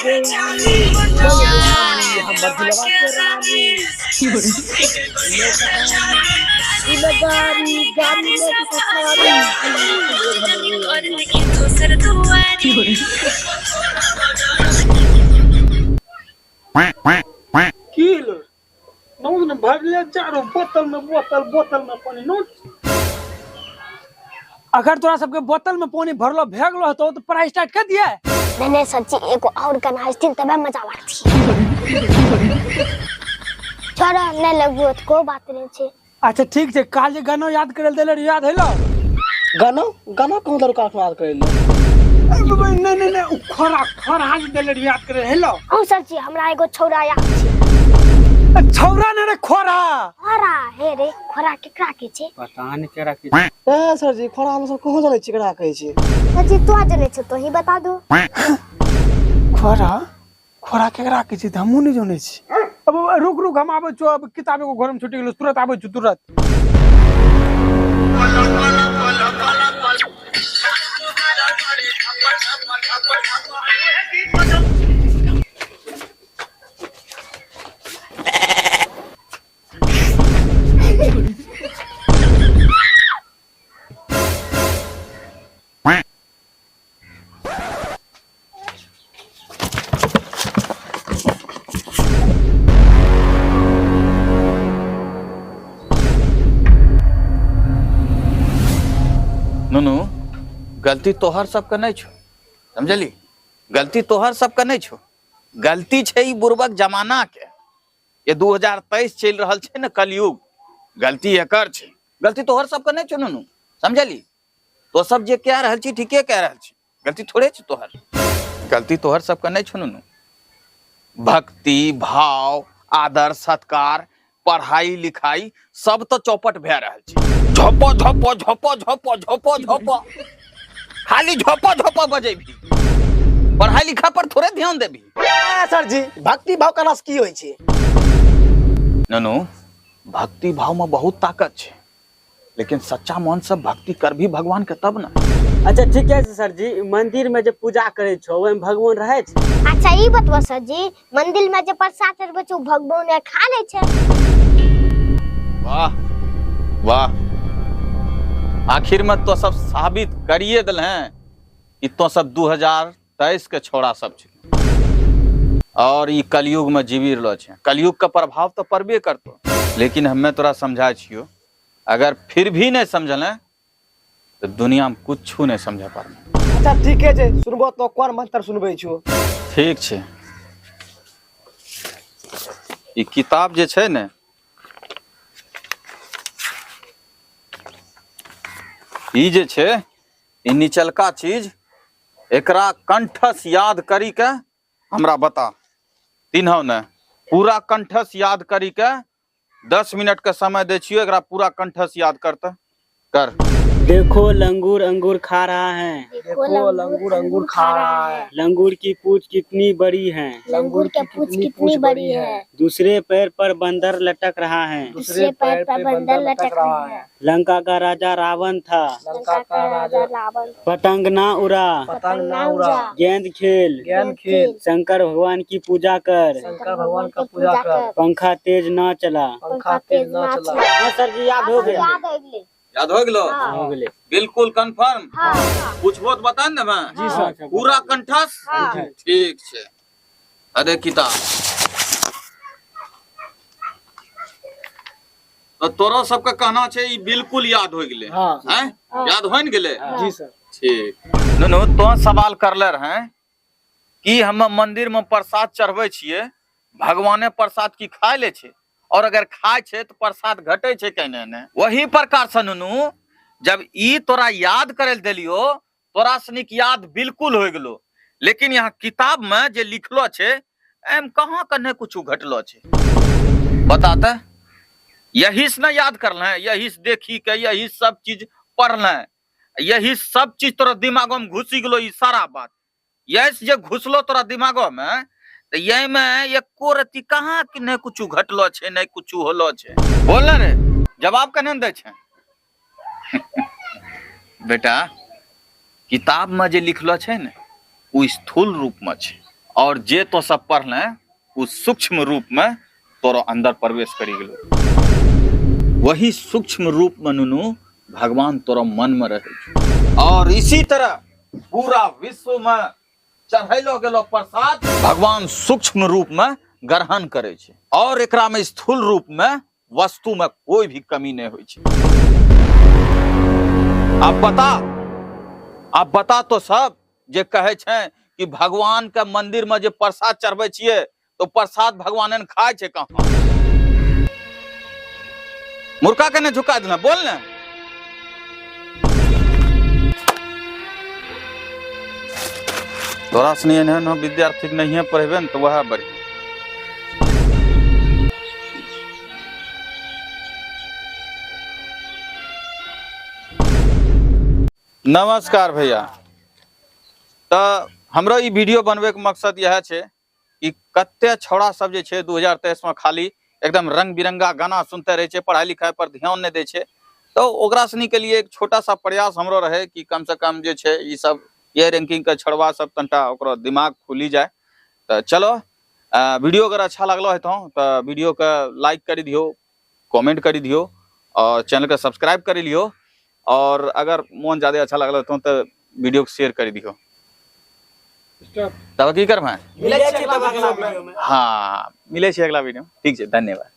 देवी मंगलवानी हमर दिलवा के रानी गाड़ी गाड़ी लेके सफारी किलो नौन भर ले चारो बोतल में पानी नोट। अगर तोरा सबके बोतल में पानी भरलो भेगलो तो पढ़ाई स्टार्ट कर दिया है। मैंने सच्ची एक और करना है तबे मजा आती छोड़ा नहीं लगबो तो को बात नहीं छे। अच्छा ठीक है काल जे गाना याद करल देले याद हैलो गाना कौन दर का याद करे नहीं खरा आज देले याद करे हैलो। ओ सच्ची हमरा एगो छौरा याद छे। छौरा ने रे खोरा हे रे खोरा केकरा के छे पता नहीं केकरा के ए सर जी खोरा हम सब कहो जाने चिकड़ा कहै छी। सच्ची तू जाने छ तो ही बता दो। खोरा केकरा के छी हमहु नहीं जाने छी। अब रुक हम आबै छो अब किताब को घर में छुटी गेलो तुरंत आबै छो तुरंत। नुनू गलती तोहर सबके नहीं छो समझली। गलती तोहर सबके नहीं छो गलती छे ई बुर्बक जमाना के। ये 2023 चल रहल छे न कलयुग गलती एकर छे। गलती तोहर सबके नहीं छो नुनू समझली। तो सब जे कह रहल छी ठीके कह रहल छी गलती थोड़े छे तोहर। गलती तोहर सबके नहीं छो नुनू। भक्ति भाव आदर सत्कार पढ़ाई लिखाई सब तो चौपट भे रहल छे। झोपो झोपो झोपो झोपो झोपो झोपो खाली झोपो झोपो बजेबी पढ़ाई लिखा पर थोड़े ध्यान देबी। सर जी भक्ति भाव का की होय छे। ननू भक्ति भाव में बहुत ताकत छे लेकिन सच्चा मन से भक्ति कर भी भगवान के तब ना। अच्छा ठीक है सर जी मंदिर में जब पूजा करे छो ओय में भगवान रहे छे। अच्छा ई बतवा सर जी मंदिर में जे प्रसाद चढ़बे छो भगवान ने खा ले छे। वाह वाह आखिर में तो सब साबित करिए दिल हैं कि तो सब 2023 के छोड़ा सब छे और ये कलयुग में जीवी रहलो छे। कलयुग का प्रभाव तो पड़बे करतो लेकिन हमें तोरा समझाय छियो अगर फिर भी नहीं समझल तो दुनिया में कुछ नहीं समझ पार। अच्छा ठीक है सुनबो तो कोन मंत्र सुनबे छो। ठीक छे ई किताब जे छे ने ई जे छे ई निचलका चीज एकरा कंठस याद करी के हमरा बता। तीनों ने पूरा कंठस याद करी के 10 मिनट का समय दे छियो एकरा पूरा कंठस याद करते कर। देखो लंगूर अंगूर खा रहा है। देखो लंगूर अंगूर खा रहा है। लंगूर की पूंछ कितनी बड़ी है। लंगूर की पूंछ कितनी बड़ी है। दूसरे पैर पर बंदर लटक रहा है। दूसरे पैर पर बंदर लटक रहा है। लंका का राजा रावण था। लंका का राजा रावण पतंग ना उड़ा। पतंग ना उड़ा। गेंद खेल। शंकर भगवान की पूजा कर। शंकर भगवान का पूजा कर। पंखा तेज ना चला। पंखा तेज ना चला। सर जी याद हो गया। याद हो गलो हो गले बिल्कुल कंफर्म। पूछबो तो बता न मैं जी सर पूरा कंठस ठीक छे। अरे किताब तो तोरो सबका कहना छे ई बिल्कुल याद हो गेले हैं याद होइन गेले जी सर ठीक। नुनू तो सवाल करले रहे कि हम मंदिर में प्रसाद चढ़बै छिए भगवाने प्रसाद की खाय ले छे और अगर खाए छे तो प्रसाद घटे छे कहने ने। वही प्रकार से नुनू जब ई तोरा याद करे देलियो तोरा सनिक याद बिल्कुल हो गेलो लेकिन यहाँ किताब में जे लिखलो छे एम कहाँ कने कुछ घटलो छे बताते। यही से न याद करना है यही से देखी के यही सब चीज पढ़ना है यही सब चीज तोरा दिमागो में घुसी गेलो ई सारा बात यही से जे घुसलो तोरा दिमागो में तो यही में एको रति कहाँ कि नहीं कुछ घटलो छे नहीं कुछ होलो छे। बोल रे जवाब कने दे छे बेटा किताब में जे लिखलो छे ने वो स्थूल रूप में छे और जे तो सब पढ़ले उस सूक्ष्म रूप में तोरो अंदर प्रवेश करी गेलो। वही सूक्ष्म रूप में नुनू भगवान तोरो मन में रहे छो। और इसी तरह पूरा विश्व में चढ़ैलो गेलो प्रसाद भगवान सूक्ष्म रूप में ग्रहण करे छे और एकरा में स्थूल रूप में वस्तु में कोई भी कमी नहीं होई छे। आप बता तो सब जे कहे छे कि भगवान के मंदिर में जे प्रसाद चढ़बै छिए तो प्रसाद भगवान ने खाए छे कहाँ? मुर्खा के ने झुका देना बोल ने। तोरा सनी एहन विद्यार्थी के नहीं पढ़ेबे न तो वह बढ़िया। नमस्कार भैया। तो हमरा ई वीडियो बनवे के मकसद यह है कि कत्ते छौड़ा सब जे छे 2023 में खाली एकदम रंग बिरंगा गाना सुनते रहे छे, पढ़ाई लिखाई पर ध्यान नहीं दे छे। तो ओकरा सनी के लिए एक छोटा सा प्रयास हमरो रहे कि कम से कम जे छे ई सब ये रैंकिंग के छड़वा सब तंटा ओकरो दिमाग खुली जाए। तो चलो वीडियो अगर अच्छा लगलो है तो वीडियो का लाइक करी दियो, कमेंट करी दियो और चैनल का सब्सक्राइब करी लियो। और अगर मन ज्यादा अच्छा लगलो तो वीडियो को शेयर करी दियो। तब की करब हाँ मिले छे अगला वीडियो में। ठीक है, धन्यवाद।